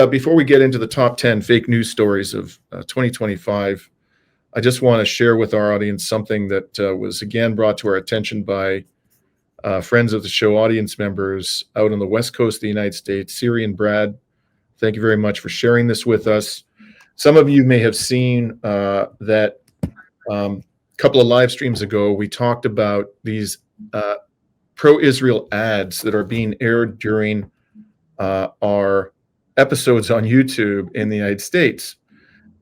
before we get into the top 10 fake news stories of 2025, I just want to share with our audience something that was again brought to our attention by friends of the show, audience members out on the West Coast of the United States. Siri and Brad, thank you very much for sharing this with us. Some of you may have seen that a couple of live streams ago, we talked about these pro-Israel ads that are being aired during our episodes on YouTube in the United States.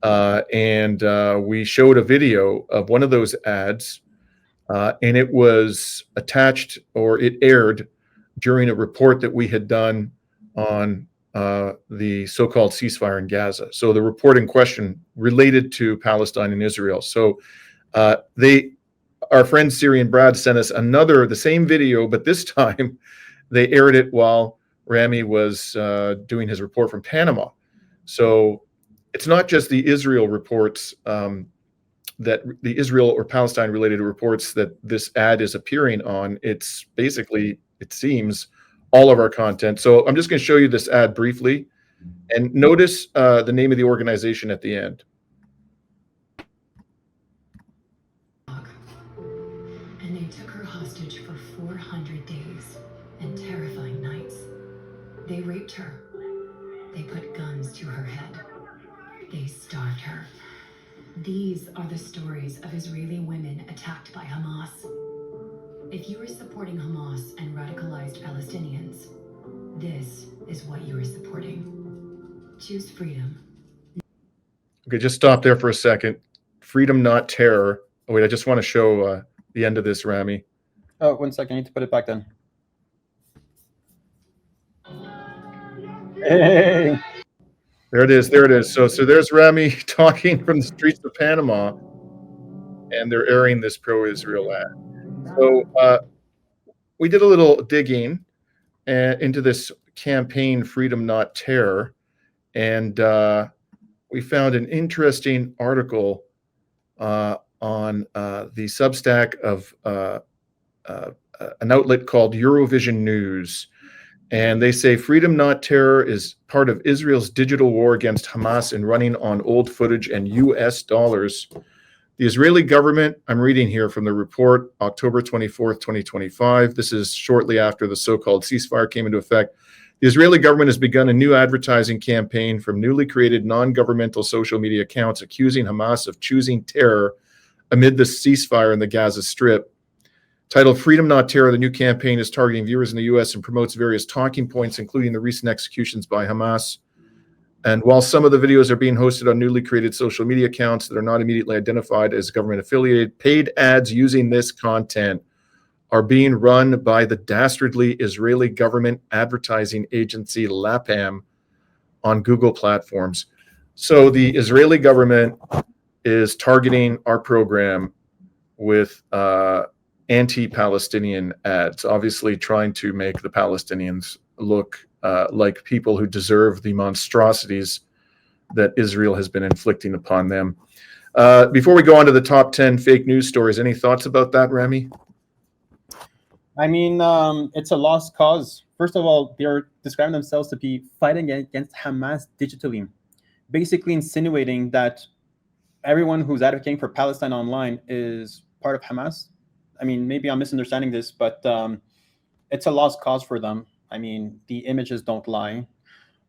And we showed a video of one of those ads, and it was attached, or it aired during a report that we had done on the so-called ceasefire in Gaza. So the report in question related to Palestine and Israel. So our friends Siri and Brad sent us the same video, but this time they aired it while Rami was doing his report from Panama. So it's not just the Israel reports, that the Israel or Palestine related reports that this ad is appearing on. It's basically, it seems, all of our content. So I'm just going to show you this ad briefly, and notice the name of the organization at the end. And they took her hostage for 400 days and terrifying nights. They raped her. They put guns to her head. They starved her. These are the stories of Israeli women attacked by Hamas. If you are supporting Hamas and radicalized Palestinians, this is what you are supporting. Choose freedom. Okay, just stop there for a second. Freedom, not terror. Oh, wait, I just want to show the end of this, Rami. Oh, 1 second. I need to put it back then. Hey. There it is. There it is. So there's Rami talking from the streets of Panama, and they're airing this pro-Israel ad. So we did a little digging into this campaign, Freedom Not Terror, and we found an interesting article on the Substack of an outlet called Eurovision News. And they say Freedom Not Terror is part of Israel's digital war against Hamas and running on old footage and US dollars. The Israeli government, I'm reading here from the report, October 24th, 2025. This is shortly after the so-called ceasefire came into effect. The Israeli government has begun a new advertising campaign from newly created non-governmental social media accounts accusing Hamas of choosing terror amid the ceasefire in the Gaza Strip. Titled Freedom Not Terror, the new campaign is targeting viewers in the U.S. and promotes various talking points, including the recent executions by Hamas. And while some of the videos are being hosted on newly created social media accounts that are not immediately identified as government affiliated, paid ads using this content are being run by the dastardly Israeli government advertising agency Lapam on Google platforms. So the Israeli government is targeting our program with anti-Palestinian ads, obviously trying to make the Palestinians look like people who deserve the monstrosities that Israel has been inflicting upon them. Before we go on to the top 10 fake news stories, any thoughts about that, Rami? I mean, it's a lost cause. First of all, they're describing themselves to be fighting against Hamas digitally, basically insinuating that everyone who's advocating for Palestine online is part of Hamas. I mean, maybe I'm misunderstanding this, but it's a lost cause for them. I mean, the images don't lie.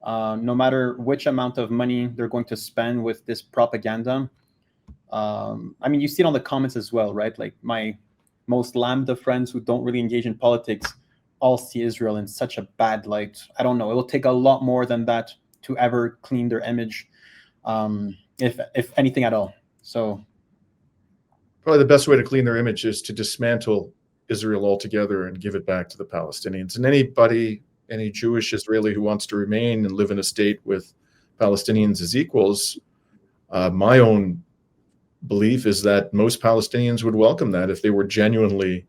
No matter which amount of money they're going to spend with this propaganda. I mean, you see it on the comments as well, right? Like my most lambda friends who don't really engage in politics all see Israel in such a bad light. I don't know. It will take a lot more than that to ever clean their image, if anything at all. So probably the best way to clean their image is to dismantle Israel altogether and give it back to the Palestinians. And any Jewish Israeli who wants to remain and live in a state with Palestinians as equals, my own belief is that most Palestinians would welcome that if they were genuinely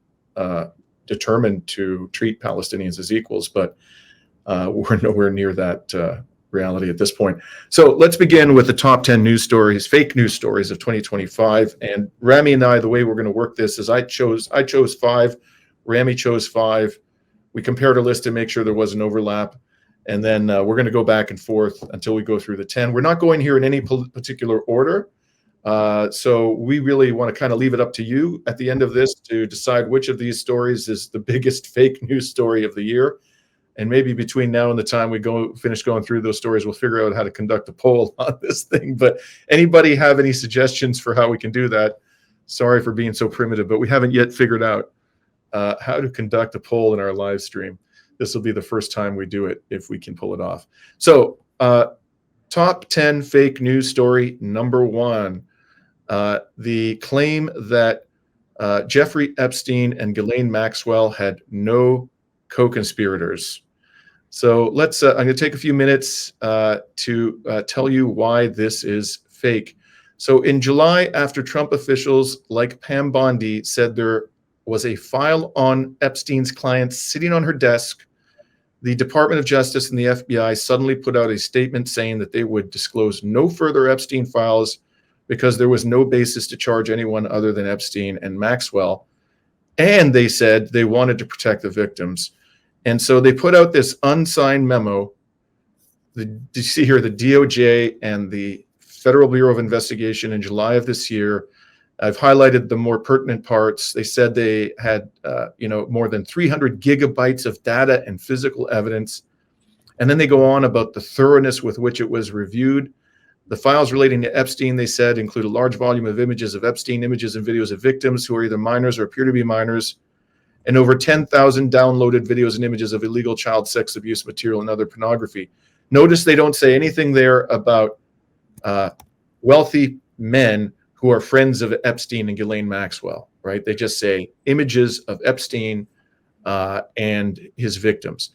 determined to treat Palestinians as equals. But we're nowhere near that reality at this point. So let's begin with the top 10 news stories, fake news stories of 2025. And Rami and I, the way we're going to work this is I chose 5, Rami chose 5. We compared a list to make sure there was an overlap. And then we're going to go back and forth until we go through the 10. We're not going here in any particular order. So we really want to kind of leave it up to you at the end of this to decide which of these stories is the biggest fake news story of the year. And maybe between now and the time we finish going through those stories, we'll figure out how to conduct a poll on this thing. But anybody have any suggestions for how we can do that? Sorry for being so primitive, but we haven't yet figured out how to conduct a poll in our live stream. This will be the first time we do it if we can pull it off. So top 10 fake news story number 1. The claim that Jeffrey Epstein and Ghislaine Maxwell had no co-conspirators. So let's, I'm going to take a few minutes to tell you why this is fake. So in July, after Trump officials like Pam Bondi said there was a file on Epstein's clients sitting on her desk, the Department of Justice and the FBI suddenly put out a statement saying that they would disclose no further Epstein files because there was no basis to charge anyone other than Epstein and Maxwell. And they said they wanted to protect the victims. And so they put out this unsigned memo. You see here the DOJ and the Federal Bureau of Investigation in July of this year. I've highlighted the more pertinent parts. They said they had, more than 300 gigabytes of data and physical evidence. And then they go on about the thoroughness with which it was reviewed. The files relating to Epstein, they said, include a large volume of images of Epstein, images and videos of victims who are either minors or appear to be minors, and over 10,000 downloaded videos and images of illegal child sex abuse material and other pornography. Notice they don't say anything there about wealthy men who are friends of Epstein and Ghislaine Maxwell, right? They just say images of Epstein and his victims.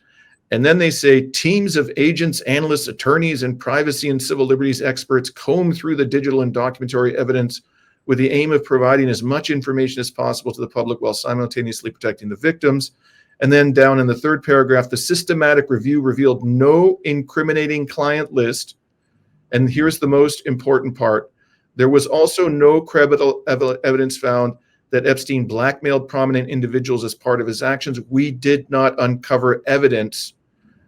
And then they say teams of agents, analysts, attorneys, and privacy and civil liberties experts comb through the digital and documentary evidence with the aim of providing as much information as possible to the public while simultaneously protecting the victims. And then down in the third paragraph, the systematic review revealed no incriminating client list. And here's the most important part. There was also no credible evidence found that Epstein blackmailed prominent individuals as part of his actions. We did not uncover evidence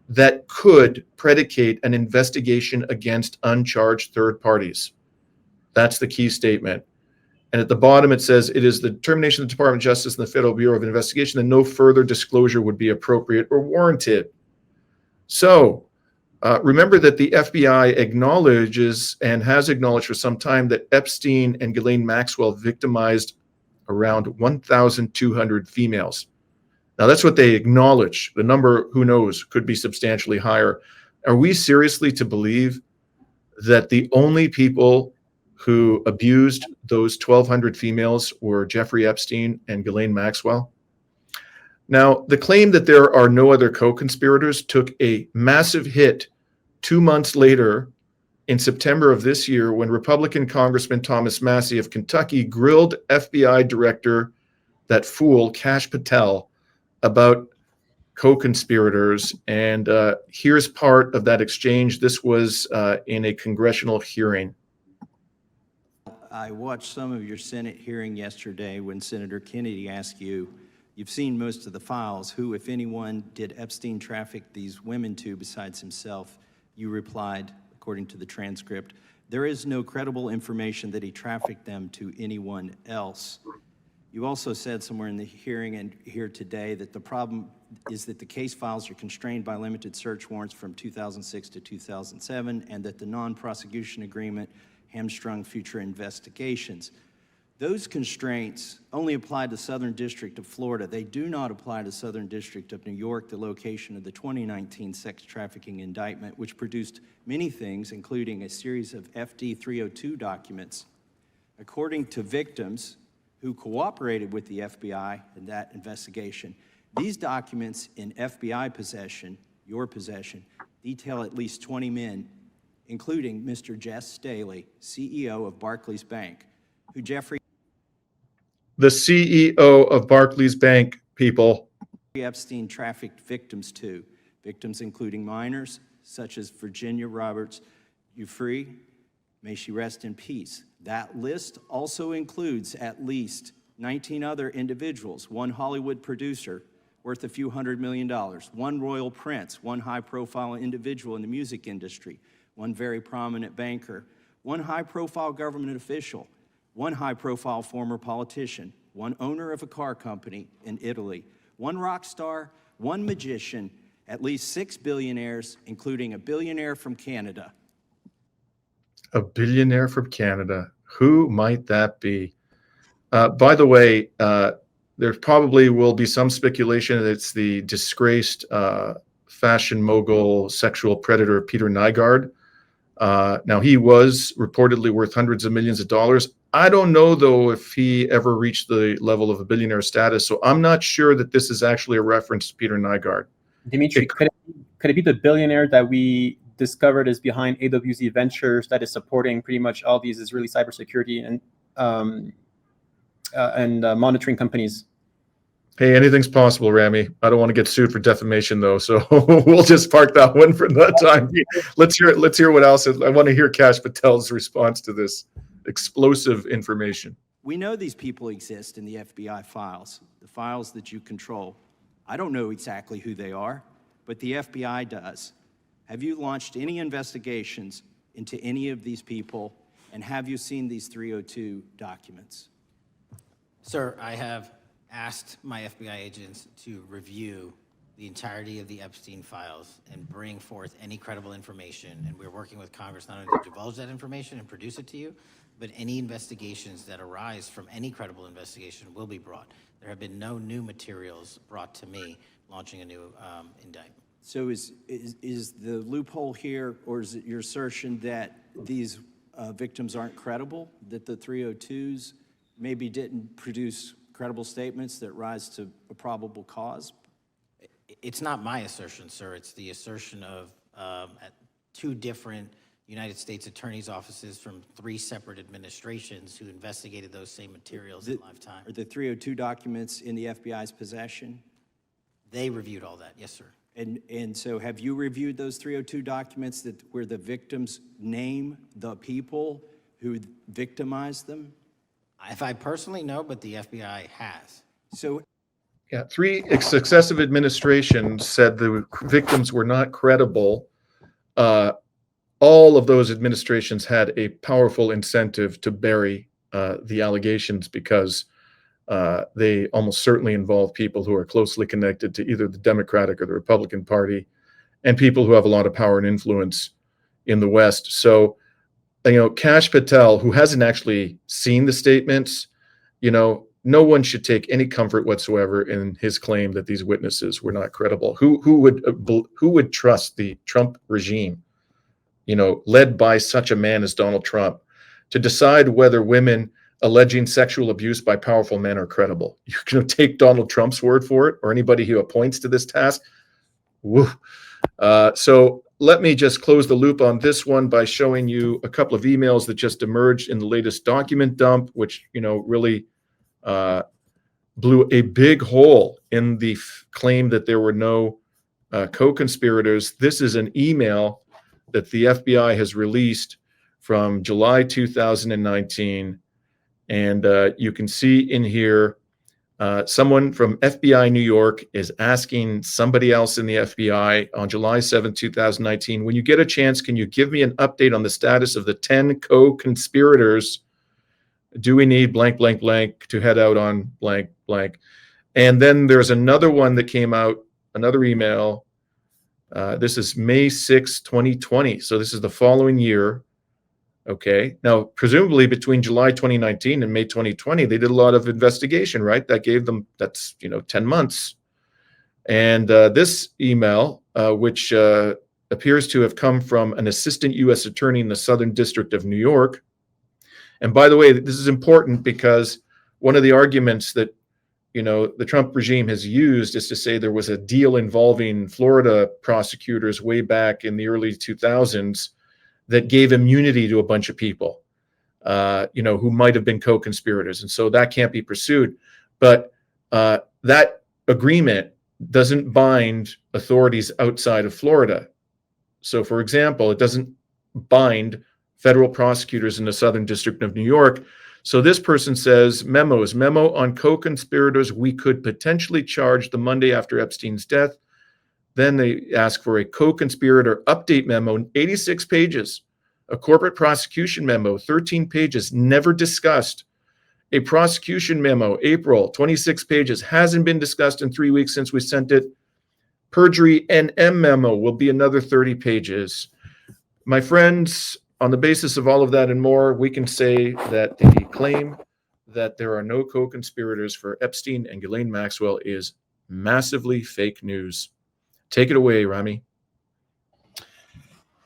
that could predicate an investigation against uncharged third parties. That's the key statement. And at the bottom, it says, it is the determination of the Department of Justice and the Federal Bureau of Investigation that no further disclosure would be appropriate or warranted. So remember that the FBI acknowledges and has acknowledged for some time that Epstein and Ghislaine Maxwell victimized around 1,200 females. Now, that's what they acknowledge. The number, who knows, could be substantially higher. Are we seriously to believe that the only people who abused those 1,200 females were Jeffrey Epstein and Ghislaine Maxwell? Now, the claim that there are no other co-conspirators took a massive hit 2 months later in September of this year when Republican Congressman Thomas Massie of Kentucky grilled FBI Director, that fool, Kash Patel, about co-conspirators. And here's part of that exchange. This was in a congressional hearing. I watched some of your Senate hearing yesterday when Senator Kennedy asked you, you've seen most of the files, who, if anyone, did Epstein traffic these women to besides himself? You replied, according to the transcript, there is no credible information that he trafficked them to anyone else. You also said somewhere in the hearing and here today that the problem is that the case files are constrained by limited search warrants from 2006 to 2007 and that the non-prosecution agreement hamstrung future investigations. Those constraints only apply to Southern District of Florida. They do not apply to Southern District of New York, the location of the 2019 sex trafficking indictment, which produced many things, including a series of FD 302 documents. According to victims who cooperated with the FBI in that investigation, these documents in FBI possession, your possession, detail at least 20 men, including Mr. Jess Staley, CEO of Barclays Bank, who Jeffrey The CEO of Barclays Bank, people. Epstein trafficked victims to, victims including minors, such as Virginia Roberts Giuffre, may she rest in peace. That list also includes at least 19 other individuals, one Hollywood producer, worth a few $100 million, one royal prince, one high-profile individual in the music industry, one very prominent banker, one high-profile government official, one high-profile former politician, one owner of a car company in Italy, one rock star, one magician, at least 6 billionaires, including a billionaire from Canada. A billionaire from Canada. Who might that be? By the way, there probably will be some speculation that it's the disgraced fashion mogul sexual predator Peter Nygard. Now, he was reportedly worth hundreds of millions of dollars. I don't know, though, if he ever reached the level of a billionaire status, so I'm not sure that this is actually a reference to Peter Nygard. Dimitri, could it be the billionaire that we discovered is behind AWZ Ventures that is supporting pretty much all these Israeli cybersecurity and monitoring companies? Hey, anything's possible, Rami. I don't want to get sued for defamation, though, so we'll just park that one for that time. Let's hear what else. I want to hear Kash Patel's response to this explosive information. We know these people exist in the FBI files, the files that you control. I don't know exactly who they are, but the FBI does. Have you launched any investigations into any of these people, and have you seen these 302 documents? Sir, I have asked my FBI agents to review the entirety of the Epstein files and bring forth any credible information. And we're working with Congress not only to divulge that information and produce it to you, but any investigations that arise from any credible investigation will be brought. There have been no new materials brought to me launching a new indictment. So is the loophole here, or is it your assertion that these victims aren't credible, that the 302s maybe didn't produce credible statements that rise to a probable cause? It's not my assertion, sir. It's the assertion of two different United States attorneys' offices from 3 separate administrations who investigated those same materials in live time. Are the 302 documents in the FBI's possession? They reviewed all that, yes, sir. And so have you reviewed those 302 documents where the victims name the people who victimized them? If I personally know, but the FBI has. So, yeah, 3 successive administrations said the victims were not credible. All of those administrations had a powerful incentive to bury the allegations because they almost certainly involve people who are closely connected to either the Democratic or the Republican Party, and people who have a lot of power and influence in the West. So, Kash Patel, who hasn't actually seen the statements, no one should take any comfort whatsoever in his claim that these witnesses were not credible. Who would trust the Trump regime, led by such a man as Donald Trump, to decide whether women alleging sexual abuse by powerful men are credible? You're going to take Donald Trump's word for it, or anybody who appoints to this task? Woo. So let me just close the loop on this one by showing you a couple of emails that just emerged in the latest document dump, which, really blew a big hole in the claim that there were no co-conspirators. This is an email that the FBI has released from July 2019. And you can see in here, someone from FBI New York is asking somebody else in the FBI on July 7, 2019, when you get a chance, can you give me an update on the status of the 10 co-conspirators? Do we need blank, blank, blank to head out on blank, blank? And then there's another one that came out, another email. This is May 6, 2020. So this is the following year. Okay. Now, presumably between July 2019 and May 2020, they did a lot of investigation, right? That gave them, 10 months. And this email, which appears to have come from an assistant U.S. attorney in the Southern District of New York. And by the way, this is important because one of the arguments that, the Trump regime has used is to say there was a deal involving Florida prosecutors way back in the early 2000s that gave immunity to a bunch of people, who might have been co-conspirators. And so that can't be pursued. But that agreement doesn't bind authorities outside of Florida. So, for example, it doesn't bind federal prosecutors in the Southern District of New York. So this person says, memo on co-conspirators we could potentially charge the Monday after Epstein's death. Then they ask for a co-conspirator update memo, 86 pages, a corporate prosecution memo, 13 pages, never discussed. A prosecution memo, April, 26 pages, hasn't been discussed in 3 weeks since we sent it. Perjury NM memo will be another 30 pages. My friends, on the basis of all of that and more, we can say that the claim that there are no co-conspirators for Epstein and Ghislaine Maxwell is massively fake news. Take it away, Rami.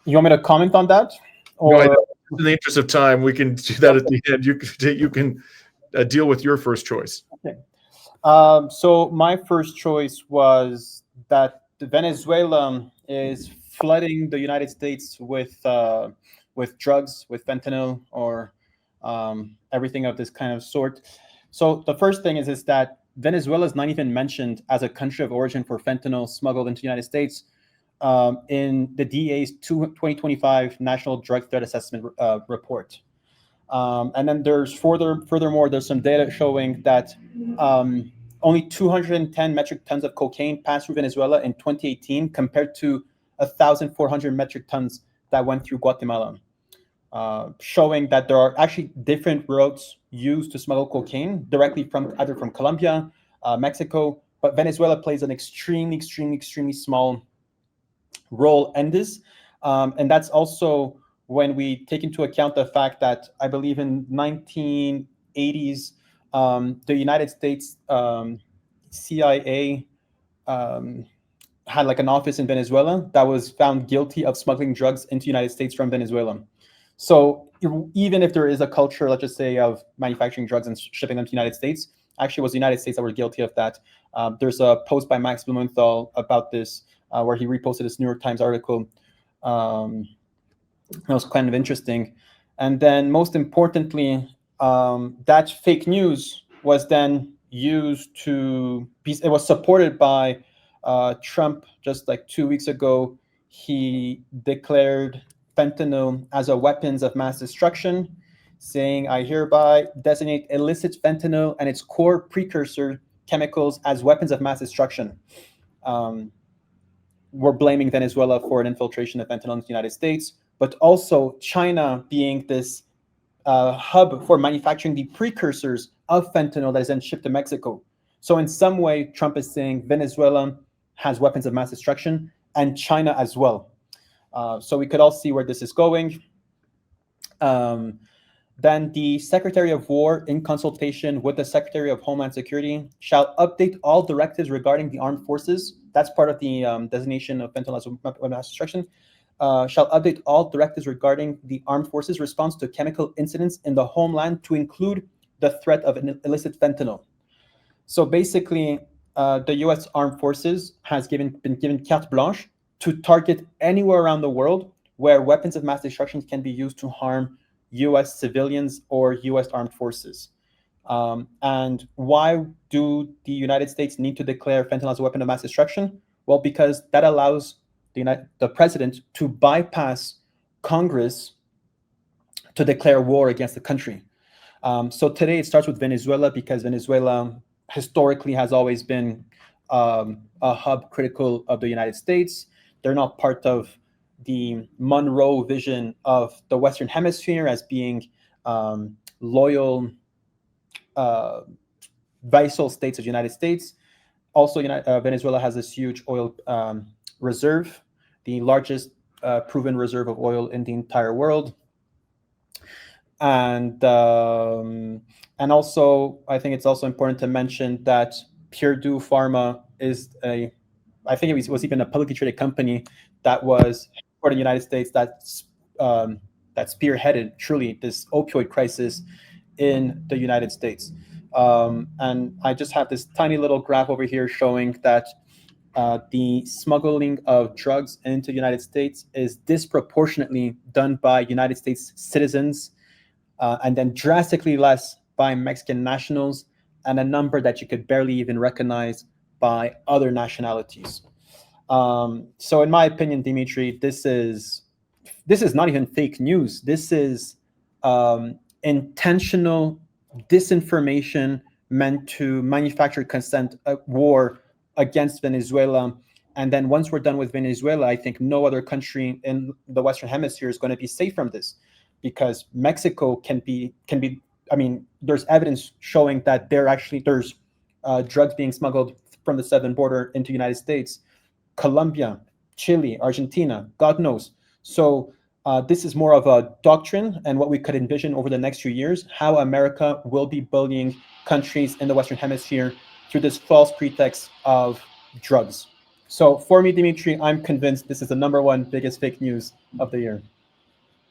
You want me to comment on that? No, I don't. In the interest of time, we can do that at the end. You can deal with your first choice. Okay. So my first choice was that Venezuela is flooding the United States with drugs, with fentanyl, or everything of this kind of sort. So the first thing is that Venezuela is not even mentioned as a country of origin for fentanyl smuggled into the United States in the DEA's 2025 National Drug Threat Assessment report. And then furthermore, there's some data showing that only 210 metric tons of cocaine passed through Venezuela in 2018 compared to 1,400 metric tons that went through Guatemala, showing that there are actually different routes used to smuggle cocaine directly either from Colombia, Mexico, but Venezuela plays an extremely small role in this. And that's also when we take into account the fact that I believe in 1980s, the United States CIA had like an office in Venezuela that was found guilty of smuggling drugs into the United States from Venezuela. So even if there is a culture, let's just say, of manufacturing drugs and shipping them to the United States, actually it was the United States that were guilty of that. There's a post by Max Blumenthal about this where he reposted this New York Times article. That was kind of interesting. And then most importantly, that fake news was then used to be, it was supported by Trump just like 2 weeks ago. He declared fentanyl as a weapons of mass destruction, saying, I hereby designate illicit fentanyl and its core precursor chemicals as weapons of mass destruction. We're blaming Venezuela for an infiltration of fentanyl in the United States, but also China being this hub for manufacturing the precursors of fentanyl that is then shipped to Mexico. So in some way, Trump is saying Venezuela has weapons of mass destruction and China as well. So we could all see where this is going. Then the Secretary of War, in consultation with the Secretary of Homeland Security, shall update all directives regarding the armed forces. That's part of the designation of fentanyl as a weapon of mass destruction. Shall update all directives regarding the armed forces' response to chemical incidents in the homeland to include the threat of an illicit fentanyl. So basically, the U.S. Armed Forces has been given carte blanche to target anywhere around the world where weapons of mass destruction can be used to harm U.S. civilians or U.S. armed forces. And why do the United States need to declare fentanyl as a weapon of mass destruction? Well, because that allows the president to bypass Congress to declare war against the country. So today it starts with Venezuela because Venezuela historically has always been a hub critical of the United States. They're not part of the Monroe vision of the Western Hemisphere as being loyal vassal states of the United States. Also, Venezuela has this huge oil reserve, the largest proven reserve of oil in the entire world. And also, I think it's also important to mention that Purdue Pharma is I think it was even a publicly traded company that was for the United States that spearheaded truly this opioid crisis in the United States. And I just have this tiny little graph over here showing that the smuggling of drugs into the United States is disproportionately done by United States citizens, and then drastically less by Mexican nationals, and a number that you could barely even recognize by other nationalities. So in my opinion, Dimitri, this is not even fake news. This is intentional disinformation meant to manufacture consent war against Venezuela. And then once we're done with Venezuela, I think no other country in the Western Hemisphere is going to be safe from this, because Mexico can be. I mean, there's evidence showing that there's drugs being smuggled from the southern border into the United States, Colombia, Chile, Argentina, God knows. So this is more of a doctrine and what we could envision over the next few years, how America will be bullying countries in the Western Hemisphere through this false pretext of drugs. So for me, Dimitri, I'm convinced this is the #1 biggest fake news of the year.